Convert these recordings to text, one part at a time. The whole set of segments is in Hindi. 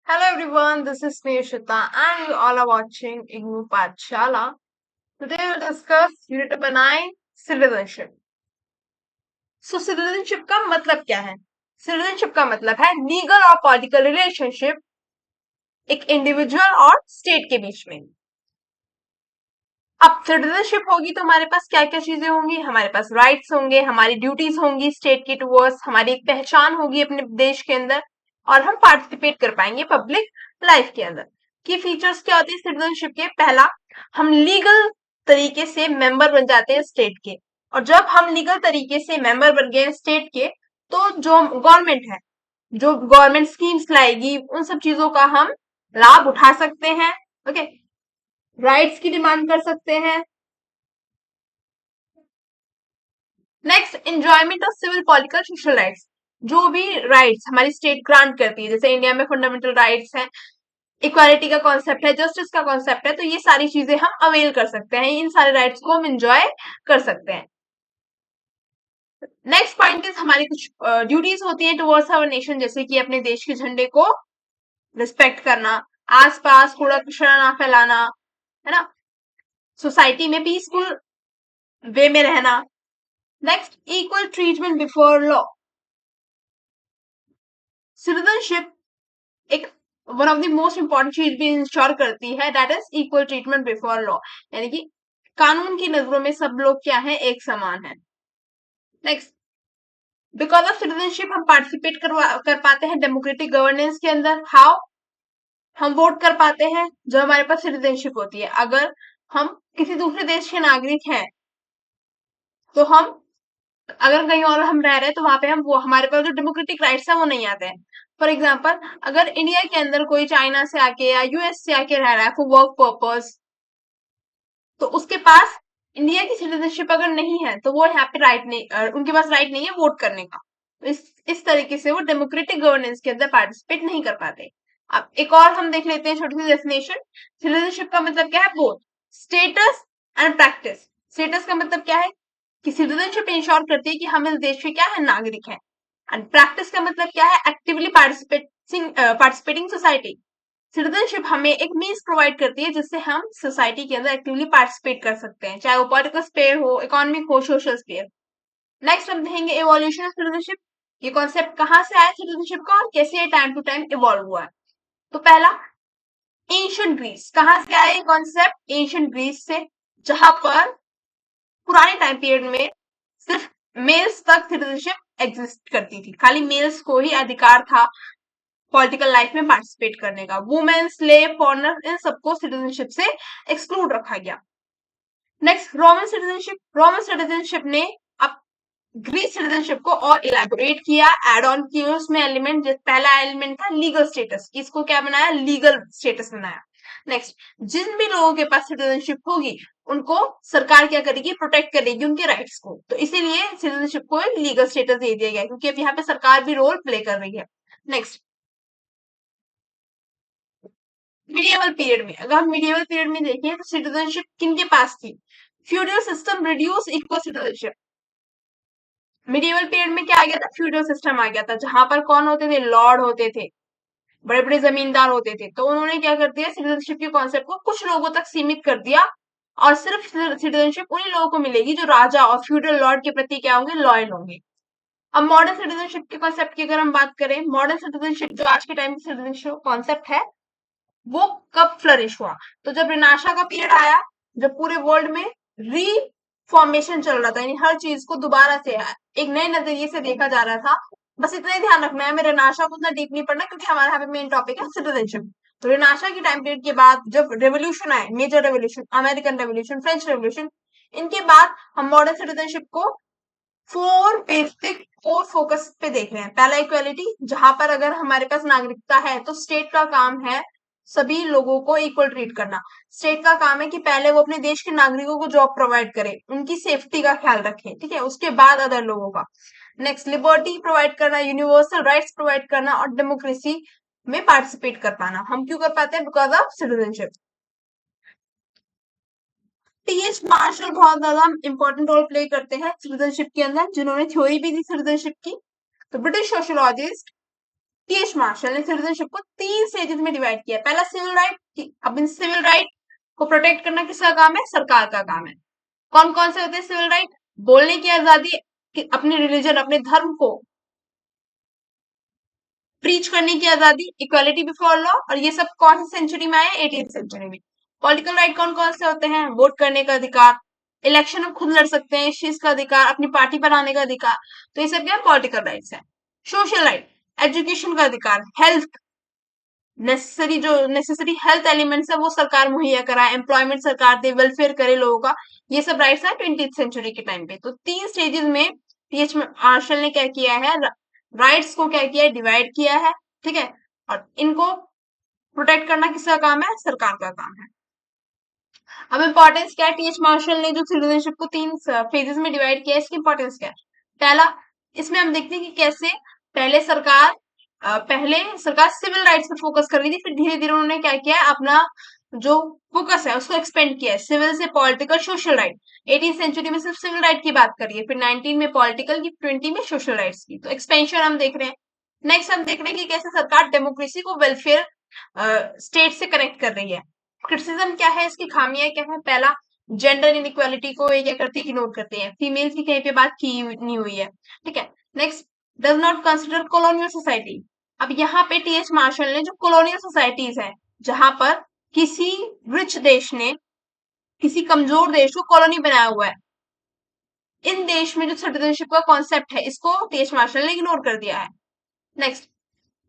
Hello everyone, this is Nishita and you all are watching IGNU Pathshala. Today we'll discuss Unit number 9, Citizenship. Citizenship का मतलब क्या है? Citizenship का मतलब है लीगल और पॉलिटिकल रिलेशनशिप एक इंडिविजुअल और स्टेट के बीच में। अब सिटीजनशिप होगी तो हमारे पास क्या क्या चीजें होंगी? हमारे पास राइट्स होंगे, हमारी ड्यूटीज होंगी स्टेट की टुवर्ड्स, हमारी एक पहचान होगी अपने देश के अंदर और हम पार्टिसिपेट कर पाएंगे पब्लिक लाइफ के अंदर। की फीचर्स क्या होते हैं सिटीजनशिप के? पहला, हम लीगल तरीके से मेंबर बन जाते हैं स्टेट के, और जब हम लीगल तरीके से मेंबर बन गए स्टेट के तो जो गवर्नमेंट है, जो गवर्नमेंट स्कीम्स लाएगी उन सब चीजों का हम लाभ उठा सकते हैं। ओके, राइट्स की डिमांड कर सकते हैं। Next, enjoyment of civil political social rights. जो भी राइट्स हमारी स्टेट ग्रांट करती है, जैसे इंडिया में फंडामेंटल राइट्स हैं, इक्वालिटी का कॉन्सेप्ट है, जस्टिस का कॉन्सेप्ट है, तो ये सारी चीजें हम अवेल कर सकते हैं, इन सारे राइट्स को हम एंजॉय कर सकते हैं। नेक्स्ट पॉइंट इज हमारी कुछ ड्यूटीज होती है टुवर्ड्स आवर नेशन, जैसे कि अपने देश के झंडे को रिस्पेक्ट करना, आसपास कूड़ा कचरा ना फैलाना, है ना, सोसाइटी में पीसफुल वे में रहना। Next, equal treatment before law. Citizenship एक one of the most important चीज भी इंश्योर करती है, that is equal treatment before law, यानी कि कानून की नजरों में सब लोग क्या है, एक समान है। नेक्स्ट, बिकॉज ऑफ सिटीजनशिप हम पार्टिसिपेट कर पाते हैं डेमोक्रेटिक गवर्नेंस के अंदर। हाउ? हम वोट कर पाते हैं जो हमारे पास सिटीजनशिप होती है। अगर हम किसी दूसरे देश के नागरिक हैं तो हम, अगर कहीं और हम रह रहे हैं तो वहां पे हम, वो हमारे पास जो डेमोक्रेटिक राइट्स है वो नहीं आते हैं। फॉर एग्जाम्पल, अगर इंडिया के अंदर कोई चाइना से आके या यूएस से आके रह रहा है फॉर वर्क पर्पस, तो उसके पास इंडिया की सिटीजनशिप अगर नहीं है तो वो यहाँ पे राइट नहीं, उनके पास राइट नहीं है वोट करने का। तो इस तरीके से वो डेमोक्रेटिक गवर्नेंस के अंदर पार्टिसिपेट नहीं कर पाते। अब एक और हम देख लेते हैं छोटी सी डेफिनेशन। सिटीजनशिप का मतलब क्या है? Both status and practice. Status का मतलब क्या है कि सिटीजनशिप इंश्योर करती है कि हम इस देश के क्या है, नागरिक हैं। एंड प्रैक्टिस का मतलब क्या है? Actively participating society. सिटीजनशिप हमें एक मीन्स प्रोवाइड करती है जिससे हम सोसाइटी के अंदर एक्टिवली पार्टिसिपेट कर सकते हैं, चाहे वो पॉलिटिकल स्पेयर हो, इकोनॉमिक हो, सोशल स्पेयर। नेक्स्ट हम देखेंगे इवोल्यूशन ऑफ सिटीजनशिप। ये कॉन्सेप्ट कहाँ से आया सिटीजनशिप का और कैसे ये टाइम टू टाइम इवॉल्व हुआ है। तो पहला, एंशिएंट ग्रीस। कहाँ से आया ये कॉन्सेप्ट? एंशिएंट ग्रीस से, जहां पर पुराने टाइम पीरियड में सिर्फ मेल्स तक सिटीजनशिप एग्जिस्ट करती थी, खाली मेल्स को ही अधिकार था पॉलिटिकल लाइफ में पार्टिसिपेट करने का। वुमेन, स्लेव, फॉरनर, इन सबको सिटीजनशिप से एक्सक्लूड रखा गया। Next, Roman citizenship. Roman citizenship ने अब ग्रीक सिटीजनशिप को और इलेबोरेट किया, एड ऑन किया उसमें एलिमेंट। पहला एलिमेंट था लीगल स्टेटस, इसको क्या बनाया? लीगल स्टेटस बनाया। नेक्स्ट, जिन भी लोगों के पास सिटीजनशिप होगी उनको सरकार क्या करेगी? प्रोटेक्ट करेगी उनके राइट्स को। तो इसीलिए सिटीजनशिप को एक लीगल स्टेटस दे दिया गया, क्योंकि अब यहाँ पे सरकार भी रोल प्ले कर रही है। नेक्स्ट, मिडिएवल पीरियड में, अगर हम मिडिएवल पीरियड में देखें तो सिटीजनशिप किनके पास थी? Feudal system reduce equal citizenship. Medieval period में क्या आ गया था? फ्यूडल सिस्टम आ गया था, जहां पर कौन होते थे? लॉर्ड होते थे, बड़े बड़े जमींदार होते थे। तो उन्होंने क्या कर दिया? सिटीजनशिप के कॉन्सेप्ट को कुछ लोगों तक सीमित कर दिया, और सिर्फ सिटीजनशिप उन्हीं लोगों को मिलेगी जो राजा और फ्यूडल लॉर्ड के प्रति क्या होंगे? लॉयल होंगे। अब मॉडर्न सिटीजनशिप के कॉन्सेप्ट की अगर हम बात करें, मॉडर्न सिटीजनशिप जो आज के टाइम की सिटीजनशिप कॉन्सेप्ट है वो कब फ्लरिश हुआ? तो जब रिनाशा का पीरियड आया, जब पूरे वर्ल्ड में रीफॉर्मेशन चल रहा था, यानी हर चीज को दोबारा से एक नए नजरिए से देखा जा रहा था। बस इतना ही ध्यान रखना है, मेरे रिनाशा को उतना डीप नहीं पढ़ना क्योंकि हमारे यहाँ पे मेन टॉपिक है सिटीजनशिप। तो रिनाशा की टाइम पीरियड के बाद जब रेवोल्यूशन आए, major revolution, American revolution, French revolution, इनके बाद हम मॉडर्न सिटीजनशिप को फोर बेसिक फोर फोकस पे देख रहे हैं। पहला, इक्वालिटी, जहां पर अगर हमारे पास नागरिकता है तो स्टेट का काम है सभी लोगों को इक्वल ट्रीट करना। स्टेट का काम है कि पहले वो अपने देश के नागरिकों को जॉब प्रोवाइड करे, उनकी सेफ्टी का ख्याल रखे, ठीक है, उसके बाद अदर लोगों का। नेक्स्ट, लिबर्टी प्रोवाइड करना, यूनिवर्सल राइट्स प्रोवाइड करना, और डेमोक्रेसी में पार्टिसिपेट कर पाना। हम क्यों कर पाते हैं? Because of citizenship. T H Marshall बहुत ज्यादा इंपॉर्टेंट रोल प्ले करते हैं सिटीजनशिप के अंदर, जिन्होंने थ्योरी भी दी सिटीजनशिप की। तो ब्रिटिश सोशोलॉजिस्ट टीएच मार्शल ने सिटीजनशिप को 3 स्टेजेस में डिवाइड किया। पहला सिविल राइट। अब इन सिविल राइट को प्रोटेक्ट करना किसका काम है? सरकार का काम है। कौन कौन से होते हैं सिविल राइट? बोलने की आजादी, अपने रिलीजन, अपने धर्म को प्रीच करने की आजादी, इक्वालिटी बिफोर लॉ, और ये सब कौन सी सेंचुरी में आया? 18th सेंचुरी में। पॉलिटिकल राइट कौन कौन से होते हैं? वोट करने का अधिकार, इलेक्शन में खुद लड़ सकते हैं इस चीज का अधिकार, अपनी पार्टी बनाने का अधिकार। तो ये सब क्या पॉलिटिकल राइट्स है। सोशल राइट, एजुकेशन का अधिकार, हेल्थ, नेसेसरी हेल्थ एलिमेंट्स है वो सरकार मुहैया कराए, एम्प्लॉयमेंट सरकार दे, वेलफेयर करे लोगों का। ये सब राइट्स है 20th सेंचुरी के टाइम पे। तो 3 स्टेजेस में टीएच मार्शल ने क्या किया है? राइट्स को क्या किया है? डिवाइड किया है। ठीक है, और इनको प्रोटेक्ट करना किसका काम है? सरकार का काम है। अब इंपॉर्टेंस क्या है? टीएच मार्शल ने जो सिटीजनशिप को 3 फेजेस में डिवाइड किया है, इसकी इंपॉर्टेंस क्या है? पहला, इसमें हम देखते हैं कि कैसे पहले सरकार सिविल राइट्स पे फोकस कर रही थी, फिर धीरे धीरे उन्होंने क्या किया है? अपना जो फोकस है उसको एक्सपेंड किया है, सिविल से political, social right. 18th century में सिर्फ सिविल राइट की बात करिए, फिर 19 में पॉलिटिकल की, 20 में सोशल राइट्स की। तो एक्सपेंशन हम देख रहे हैं। नेक्स्ट हम देख रहे हैं कि कैसे सरकार डेमोक्रेसी को वेलफेयर स्टेट से कनेक्ट कर रही है। क्रिटिसिज्म क्या है? इसकी खामियां क्या है? पहला, जेंडर इनइक्वालिटी को ये क्या करते हैं? इग्नोर करते हैं। फीमेल की कहीं पे बात की नहीं हुई है। ठीक है, next, does not consider colonial society. अब यहाँ पे टीएच मार्शल ने जो कॉलोनियल सोसाइटीज है, जहां पर किसी रिच देश ने किसी कमजोर देश को कॉलोनी बनाया हुआ है, इन देश में जो सिटीजनशिप का कॉन्सेप्ट है, इसको टीएच मार्शल ने इग्नोर कर दिया है। Next,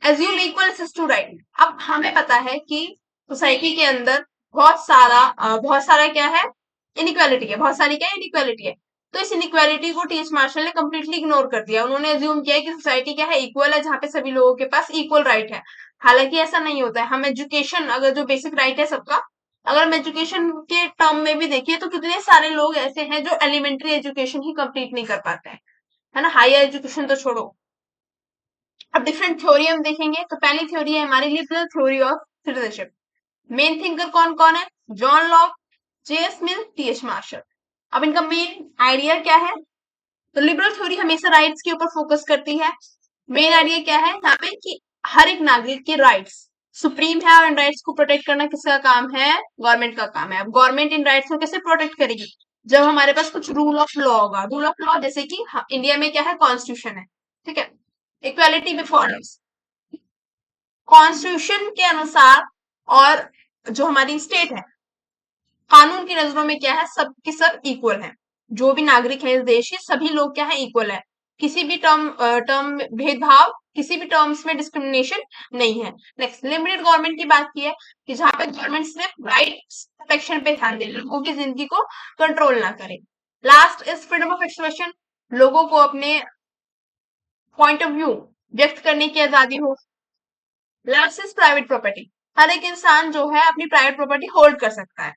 assume equal access to right. अब हमें पता है कि सोसाइटी के अंदर बहुत सारा क्या है? इनइक्वालिटी है। बहुत सारी क्या है? इनइक्वालिटी है। तो इस इनइक्वालिटी को टीएच मार्शल ने कंप्लीटली इग्नोर कर दिया। उन्होंने एज्यूम किया कि सोसाइटी क्या है? इक्वल है, जहां पे सभी लोगों के पास इक्वल राइट है। हालांकि ऐसा नहीं होता है। हम एजुकेशन, अगर जो बेसिक राइट है सबका, अगर हम एजुकेशन के टर्म में भी देखिए तो कितने सारे लोग ऐसे हैं जो एलिमेंट्री एजुकेशन ही कंप्लीट नहीं कर पाते हैं, है ना। हायर एजुकेशन तो छोड़ो। अब डिफरेंट थ्योरी हम देखेंगे। तो पहली थ्योरी है हमारी liberal theory of citizenship. Main thinker कौन कौन है? जॉन लॉक, जेएस मिल, टीएच मार्शल। अब इनका मेन आइडिया क्या है? तो लिबरल थ्योरी हमेशा राइट्स के ऊपर फोकस करती है। मेन आइडिया क्या है यहाँ पे? कि हर एक नागरिक के राइट्स सुप्रीम है, और इन राइट्स को प्रोटेक्ट करना किसका काम है? गवर्नमेंट का काम है। अब गवर्नमेंट इन राइट्स को कैसे प्रोटेक्ट करेगी? जब हमारे पास कुछ रूल ऑफ लॉ होगा। रूल ऑफ लॉ जैसे कि इंडिया में क्या है? कॉन्स्टिट्यूशन है। ठीक है, इक्वालिटी बिफोर लॉ, कॉन्स्टिट्यूशन के अनुसार, और जो हमारी स्टेट है, कानून की नजरों में क्या है? सब के सब इक्वल है। जो भी नागरिक है इस देश के, सभी लोग क्या है? इक्वल है। किसी भी टर्म भेदभाव, किसी भी टर्म्स में डिस्क्रिमिनेशन नहीं है। नेक्स्ट, लिमिटेड गवर्नमेंट की बात की है कि जहां पे गवर्नमेंट सिर्फ राइट्स प्रोटेक्शन पे ध्यान दे, लोगों की जिंदगी को कंट्रोल ना करे। Last is freedom of expression, लोगों को अपने पॉइंट ऑफ व्यू व्यक्त करने की आजादी हो। लास्ट इज प्राइवेट प्रॉपर्टी, हर एक इंसान जो है अपनी प्राइवेट प्रॉपर्टी होल्ड कर सकता है।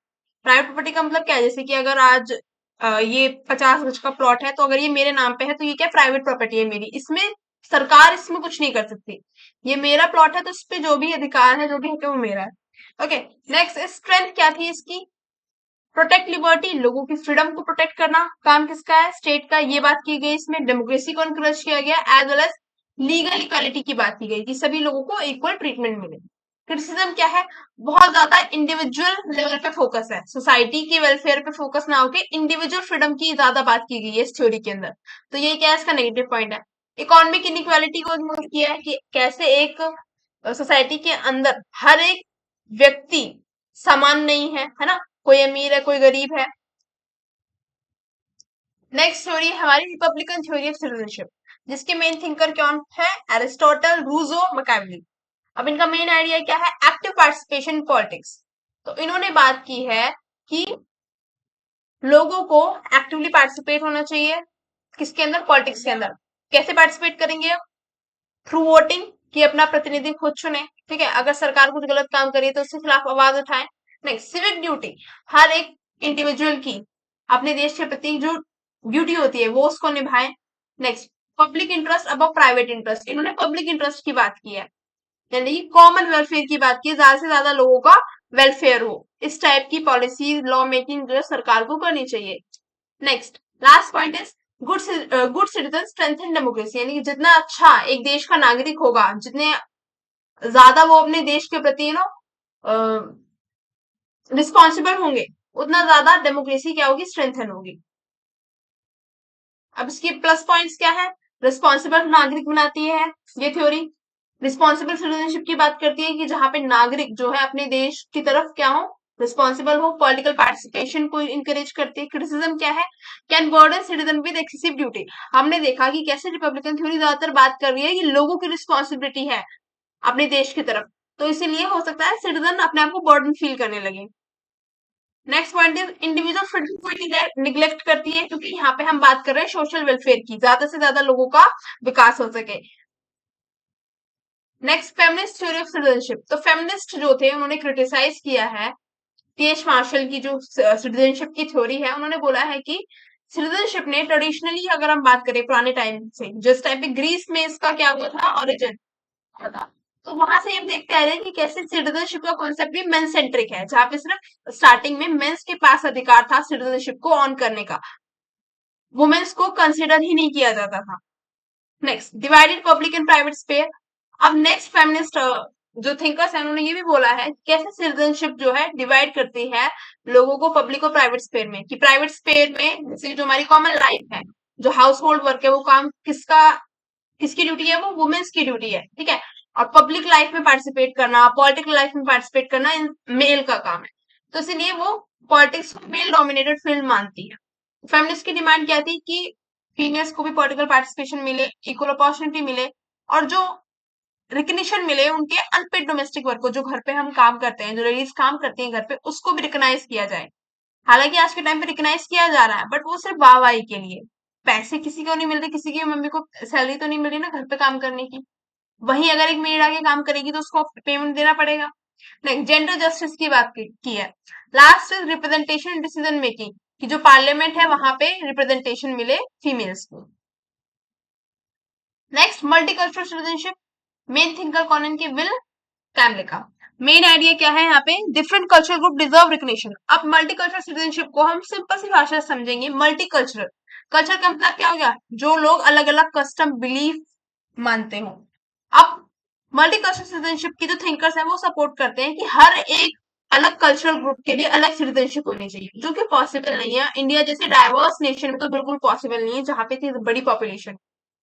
प्राइवेट प्रॉपर्टी का मतलब क्या है? जैसे कि अगर आज ये 50 गज का प्लॉट है, तो अगर ये मेरे नाम पे है तो ये क्या? प्राइवेट प्रॉपर्टी है मेरी। इसमें सरकार इसमें कुछ नहीं कर सकती। ये मेरा प्लॉट है, तो इस पे जो भी अधिकार है, जो भी है, वो मेरा है। ओके, नेक्स्ट, स्ट्रेंथ क्या थी इसकी? प्रोटेक्ट लिबर्टी, लोगों की फ्रीडम को प्रोटेक्ट करना काम किसका है? स्टेट का। ये बात की गई इसमें। डेमोक्रेसी को एनकरेज किया गया, as well as legal equality की बात की गई कि सभी लोगों को इक्वल ट्रीटमेंट मिले। क्रिटिसिज्म क्या है? बहुत ज्यादा इंडिविजुअल लेवल पे फोकस है, सोसाइटी के वेलफेयर पे फोकस ना होके इंडिविजुअल फ्रीडम की ज्यादा बात की गई है इस थ्योरी के अंदर। तो ये क्या है? इसका नेगेटिव पॉइंट है। इकोनॉमिक इनइक्वालिटी को इग्नोर किया है कि कैसे एक सोसाइटी के अंदर हर एक व्यक्ति समान नहीं है ना। कोई अमीर है, कोई गरीब है। नेक्स्ट थ्योरी हमारी रिपब्लिकन थ्योरी ऑफ सिटीजनशिप, जिसके मेन थिंकर कौन है? Aristotle, Rousseau, Machiavelli. अब इनका मेन आइडिया क्या है? Active participation in politics. तो इन्होंने बात की है कि लोगों को एक्टिवली पार्टिसिपेट होना चाहिए किसके अंदर? पॉलिटिक्स के अंदर। कैसे पार्टिसिपेट करेंगे? थ्रू वोटिंग, कि अपना प्रतिनिधि खुद चुने। ठीक है, अगर सरकार कुछ गलत काम करी तो उसके खिलाफ आवाज उठाएं। नेक्स्ट, सिविक ड्यूटी, हर एक इंडिविजुअल की अपने देश के प्रति जो ड्यूटी होती है वो उसको निभाएं। नेक्स्ट, पब्लिक इंटरेस्ट अब प्राइवेट इंटरेस्ट, इन्होंने पब्लिक इंटरेस्ट की बात की है, यानी कि कॉमन वेलफेयर की बात की, ज्यादा से ज्यादा लोगों का वेलफेयर हो। इस टाइप की पॉलिसी लॉ मेकिंग जो सरकार को करनी चाहिए। Next, last point is good citizen strengthen democracy, यानी कि जितना अच्छा एक देश का नागरिक होगा, जितने ज्यादा वो अपने देश के प्रति रिस्पॉन्सिबल होंगे, उतना ज्यादा डेमोक्रेसी क्या होगी, स्ट्रेंथन होगी। अब इसकी प्लस पॉइंट्स क्या है? रिस्पॉन्सिबल नागरिक बनाती है ये थ्योरी। रिस्पॉन्सिबल सिटीजनशिप की बात करती है कि जहां पे नागरिक जो है अपने देश की तरफ क्या हो, रिस्पॉन्सिबल हो। पॉलिटिकल पार्टिसिपेशन को इंकरेज करती है। क्रिटिसिज्म क्या है? Can burden citizen with excessive duty. हमने देखा कि कैसे रिपब्लिकन थ्योरी ज्यादातर बात कर रही है कि लोगों की रिस्पॉन्सिबिलिटी है अपने देश की तरफ, तो इसीलिए हो सकता है सिटीजन अपने आप को बर्डन फील करने लगे। Next point is individual freedom को निग्लेक्ट करती है, क्योंकि यहाँ पे हम बात कर रहे हैं सोशल वेलफेयर की, ज्यादा से ज्यादा लोगों का विकास हो सके। Next, feminist theory of citizenship. तो फेमिनिस्ट जो थे उन्होंने क्रिटिसाइज किया है टी.एच. मार्शल की जो सिटीजनशिप की थ्योरी है। उन्होंने बोला है कि सिटीजनशिप ने ट्रेडिशनली, अगर हम बात करें पुराने टाइम से, जिस टाइम पे ग्रीस में इसका क्या हुआ था, ऑरिजिन था, तो वहां से हम देखते आ रहे हैं कि कैसे सिटीजनशिप का कॉन्सेप्ट भी मेन सेंट्रिक है, जहां पे सिर्फ स्टार्टिंग में मेंस के पास अधिकार था सिटीजनशिप को ऑन करने का, वुमेन्स को कंसिडर ही नहीं किया जाता था। Next, divided public and private sphere. अब नेक्स्ट फेमिनिस्ट जो थिंकर्स हैं उन्होंने ये भी बोला है कि कैसे सिटीजनशिप जो है डिवाइड करती है लोगों को पब्लिक और प्राइवेट स्पेयर में, कि प्राइवेट स्पेयर में जैसे जो हमारी कॉमन लाइफ है, जो हाउस होल्ड वर्क है, वो काम किसकी ड्यूटी है, वो वुमेन्स की ड्यूटी है, ठीक है। और पब्लिक लाइफ में पार्टिसिपेट करना, पॉलिटिकल लाइफ में पार्टिसिपेट करना मेल का काम है, तो इसलिए वो पॉलिटिक्स को मेल डोमिनेटेड फील्ड मानती है। फेमिनिस्ट की डिमांड क्या थी कि फीमेल्स को भी पॉलिटिकल पार्टिसिपेशन मिले, इक्वल अपॉर्चुनिटी मिले, और जो रिकग्निशन मिले उनके अनपेड डोमेस्टिक वर्क को, जो घर पे हम काम करते हैं, जो लेडीज काम करती हैं घर पे, उसको भी रिकग्नाइज किया जाए। हालांकि आज के टाइम पे रिकग्नाइज किया जा रहा है, बट वो सिर्फ वाहवाही के लिए। पैसे किसी को नहीं मिल रहे, किसी की मम्मी को सैलरी तो नहीं मिल रही ना घर पे काम करने की। वहीं अगर एक मेड आके काम करेगी तो उसको पेमेंट देना पड़ेगा। नेक्स्ट, जेंडर जस्टिस की बात की है। Last is representation decision making, कि जो पार्लियामेंट है वहां पे रिप्रेजेंटेशन मिले फीमेल्स को। Next, multicultural citizenship. Main thinker कौन है इनकी? विल कैमले का। मेन आइडिया क्या है यहाँ पे? Different cultural group deserve recognition. अब मल्टीकल्चरल सिटीजनशिप को हम सिंपल सी भाषा से समझेंगे। मल्टीकल्चरल, कल्चर का मतलब क्या हो गया? जो लोग अलग अलग कस्टम बिलीफ मानते हो। अब मल्टीकल्चरल सिटीजनशिप की जो थिंकर्स हैं वो सपोर्ट करते हैं कि हर एक अलग कल्चरल ग्रुप के लिए अलग सिटीजनशिप होनी चाहिए, जो कि पॉसिबल नहीं है। इंडिया जैसे डाइवर्स नेशन में तो बिल्कुल पॉसिबल नहीं है, जहां पे इतनी बड़ी पॉपुलेशन,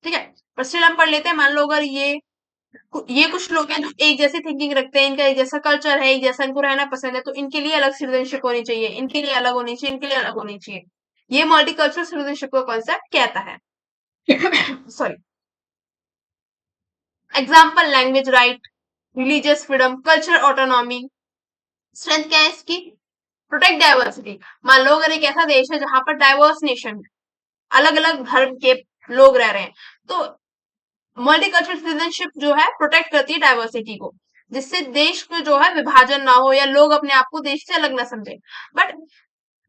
ठीक है। पर स्टिल हम पढ़ लेते हैं। मान लो अगर ये कुछ लोग हैं जो एक जैसी थिंकिंग रखते हैं, इनका एक जैसा कल्चर है, एक जैसा इनको रहना पसंद है, तो इनके लिए अलग सिटीजनशिप होनी चाहिए, इनके लिए अलग होनी चाहिए, इनके लिए अलग होनी चाहिए। ये मल्टीकल्चरल सिटीजनशिप का कॉन्सेप्ट कहता है। Sorry. Example, language right, religious freedom, culture autonomy. Strength क्या है इसकी? Protect diversity. मान लो अगर एक ऐसा देश है जहां पर डाइवर्स नेशन, अलग अलग धर्म के लोग रह रहे हैं, तो मल्टीकल्चरल सिटीजनशिप जो है प्रोटेक्ट करती है डाइवर्सिटी को, जिससे देश को जो है विभाजन ना हो या लोग अपने आप को देश से अलग ना समझे। बट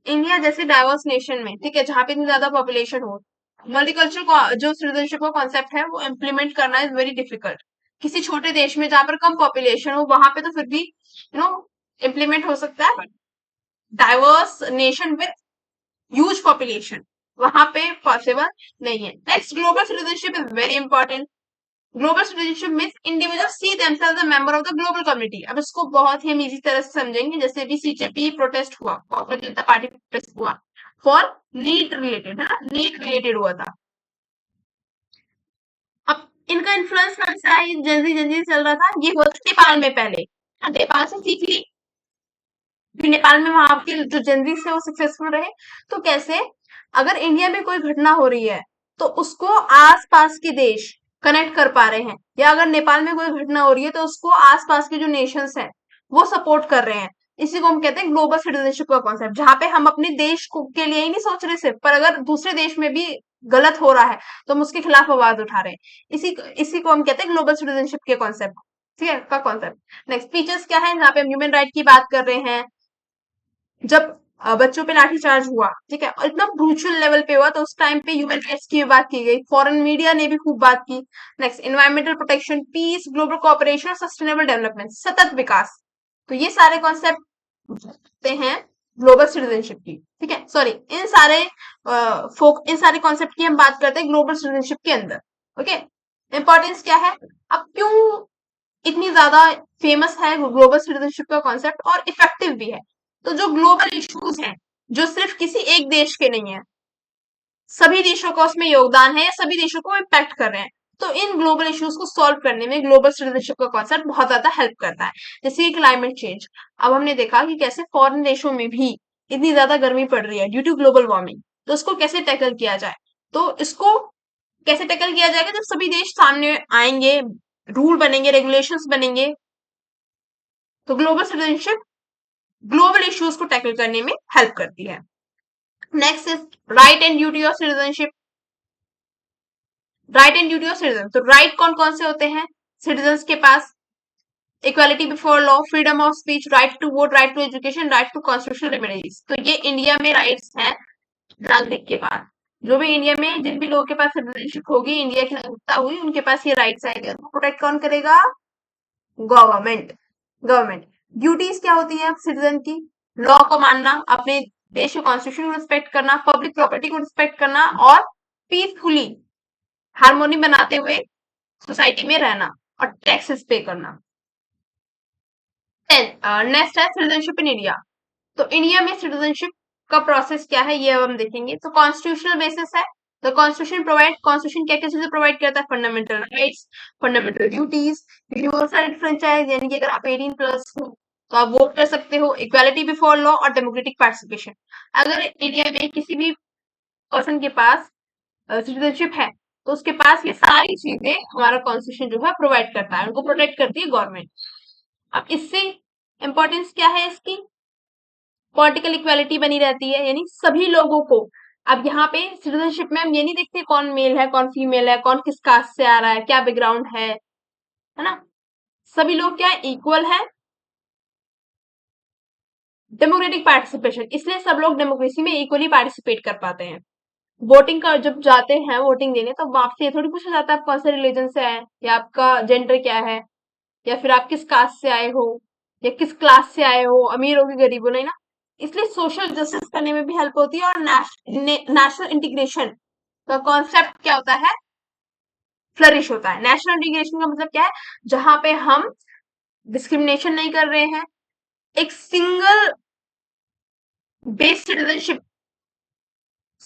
इंडिया जैसे डाइवर्स नेशन में, ठीक है, जहां पे इतनी ज्यादा पॉपुलेशन हो, मल्टीकल्चरल का जो सिटीजनशिप का कॉन्सेप्ट है वो इम्प्लीमेंट करना इज वेरी डिफिकल्ट। किसी छोटे देश में जहां पर कम पॉपुलेशन हो, वहां पे तो फिर भी इम्प्लीमेंट हो सकता है। Diverse nation with huge population, वहां पे पॉसिबल नहीं है। Next, global citizenship is very important. Global citizenship means individual see themselves a member of the global community. अब इसको बहुत ही हम इजी तरह से समझेंगे, जैसे भी सीजेपी प्रोटेस्ट हुआ, कॉकरोच जनता पार्टी प्रोटेस्ट हुआ फॉर नीट रिलेटेड, है ना, नीट रिलेटेड हुआ था। अब इनका इन्फ्लुएंस कौन सा है? जल्दी जल्दी चल रहा था, ये हुआ था नेपाल में पहले। नेपाल से सीख ली, फिर नेपाल में वहां के जो जनजीत से वो सक्सेसफुल रहे। तो कैसे, अगर इंडिया में कोई घटना हो रही है तो उसको आस पास के देश कनेक्ट कर पा रहे हैं, या अगर नेपाल में कोई घटना हो रही है तो उसको आस पास के जो नेशंस हैं वो सपोर्ट कर रहे हैं। इसी को हम कहते हैं ग्लोबल सिटीजनशिप का कॉन्सेप्ट, जहां पे हम अपने देश को के लिए ही नहीं सोच रहे सिर्फ, पर अगर दूसरे देश में भी गलत हो रहा है तो हम उसके खिलाफ आवाज उठा रहे हैं। इसी को हम कहते हैं ग्लोबल सिटीजनशिप के कॉन्सेप्ट, ठीक है, का कॉन्सेप्ट। नेक्स्ट, फीचर्स क्या है? जहाँ पे हम ह्यूमन राइट की बात कर रहे हैं, जब बच्चों पे लाठीचार्ज हुआ, ठीक है, और इतना ब्रूचुअल लेवल पे हुआ, तो उस टाइम पे ह्यूमन राइट्स की बात की गई, फॉरेन मीडिया ने भी खूब बात की। Next, environmental protection, peace, global cooperation और सस्टेनेबल डेवलपमेंट, सतत विकास। तो ये सारे कॉन्सेप्ट हैं ग्लोबल सिटीजनशिप की, ठीक है, सॉरी, इन सारे कॉन्सेप्ट की हम बात करते हैं ग्लोबल सिटीजनशिप के अंदर। ओके, इंपॉर्टेंस क्या है, अब क्यों इतनी ज्यादा फेमस है ग्लोबल सिटीजनशिप का कॉन्सेप्ट और इफेक्टिव भी है। तो जो ग्लोबल इश्यूज हैं, जो सिर्फ किसी एक देश के नहीं है, सभी देशों का उसमें योगदान है या सभी देशों को इम्पैक्ट कर रहे हैं, तो इन ग्लोबल इश्यूज को सॉल्व करने में ग्लोबल सिटीजनशिप का कॉन्सेप्ट बहुत ज्यादा हेल्प करता है। जैसे कि क्लाइमेट चेंज, अब हमने देखा कि कैसे फॉरेन देशों में भी इतनी ज्यादा गर्मी पड़ रही है ड्यू टू ग्लोबल वार्मिंग, तो उसको कैसे टैकल किया जाए, तो इसको कैसे टैकल किया जाएगा, जब सभी देश सामने आएंगे, रूल बनेंगे, रेगुलेशंस बनेंगे, तो ग्लोबल सिटीजनशिप ग्लोबल इश्यूज को टैकल करने में हेल्प करती है। Next is right and duty of citizenship. Right and duty of citizen, तो राइट कौन कौन से होते हैं सिटीजन के पास, equality before law, freedom of speech, right to vote, right to education, right to constitutional remedies, तो ये इंडिया में राइट्स हैं नागरिक के पास। जो भी इंडिया में जिन भी लोगों के पास सिटीजनशिप होगी, इंडिया की नागरिकता हुई, उनके पास ये राइट्स आएंगे, उनको प्रोटेक्ट कौन करेगा, गवर्नमेंट। गवर्नमेंट ड्यूटीज क्या होती है सिटीजन की, लॉ को मानना, अपने देश के कॉन्स्टिट्यूशन को रिस्पेक्ट करना, पब्लिक प्रॉपर्टी को रिस्पेक्ट करना और पीसफुली हारमोनी बनाते हुए सोसाइटी में रहना और टैक्सेस पे करना। नेक्स्ट है सिटीजनशिप इन इंडिया, तो इंडिया में सिटीजनशिप का प्रोसेस क्या है ये अब हम देखेंगे। तो कॉन्स्टिट्यूशनल बेसिस है, तो कॉन्स्टिट्यूशन क्या क्या चीजें प्रोवाइड करता है, fundamental rights, fundamental duties, universal franchise, यानी कि अगर आप 18+ हो तो आप वोट कर सकते हो, इक्वालिटी बिफोर लॉ और डेमोक्रेटिक पार्टिसिपेशन। अगर इंडिया में किसी भी पर्सन के पास सिटीजनशिप है, तो उसके पास ये सारी चीजें हमारा कॉन्स्टिट्यूशन जो है प्रोवाइड करता है, उनको प्रोटेक्ट करती है गवर्नमेंट। अब इससे इंपॉर्टेंस क्या है इसकी, पॉलिटिकल इक्वालिटी बनी रहती है, यानी सभी लोगों को, अब यहाँ पे सिटीजनशिप में हम ये नहीं देखते कौन मेल है कौन फीमेल है, कौन किस कास्ट से आ रहा है, क्या बैकग्राउंड है ना, सभी लोग क्या इक्वल है। डेमोक्रेटिक पार्टिसिपेशन, इसलिए सब लोग डेमोक्रेसी में इक्वली पार्टिसिपेट कर पाते हैं। वोटिंग का जब जाते हैं वोटिंग देने, तो आपसे ये थोड़ी पूछा जाता है आप कौन से रिलीजन से आए, या आपका जेंडर क्या है, या फिर आप किस कास्ट से आए हो, या किस क्लास से आए हो, अमीर हो कि गरीब हो, नहीं ना। इसलिए सोशल जस्टिस करने में भी हेल्प होती है, और नेशनल इंटीग्रेशन का कॉन्सेप्ट क्या होता है, फ्लरिश होता है। नेशनल इंटीग्रेशन का मतलब क्या है, जहां पे हम डिस्क्रिमिनेशन नहीं कर रहे हैं, एक सिंगल बेस सिटीजनशिप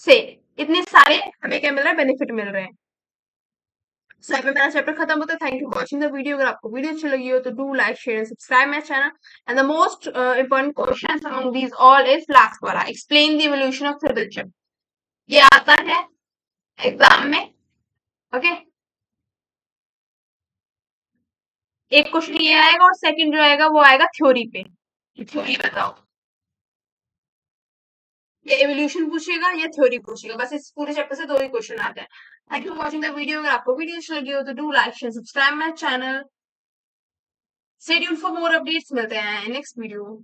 से इतने सारे हमें क्या मिल रहा है, बेनिफिट मिल रहे हैं। सो यहाँ पे मेरा चैप्टर खत्म होता है। Thank you for watching the video. अगर आपको वीडियो अच्छी लगी हो तो do like share and subscribe my channel. And the most important question among these all is last वाला, explain the evolution of citizenship. ये आता है एग्जाम में, ओके। एक क्वेश्चन ये आएगा और सेकंड जो आएगा वो आएगा थ्योरी पे, थ्योरी बताओ, ये एवोल्यूशन पूछेगा या थ्योरी पूछेगा, बस इस पूरे चैप्टर से 2 ही क्वेश्चन आते हैं। Thank you for watching the video. अगर आपको वीडियो अच्छी लगी हो तो do like share subscribe my channel. Stay tuned for more updates, मिलते हैं नेक्स्ट वीडियो।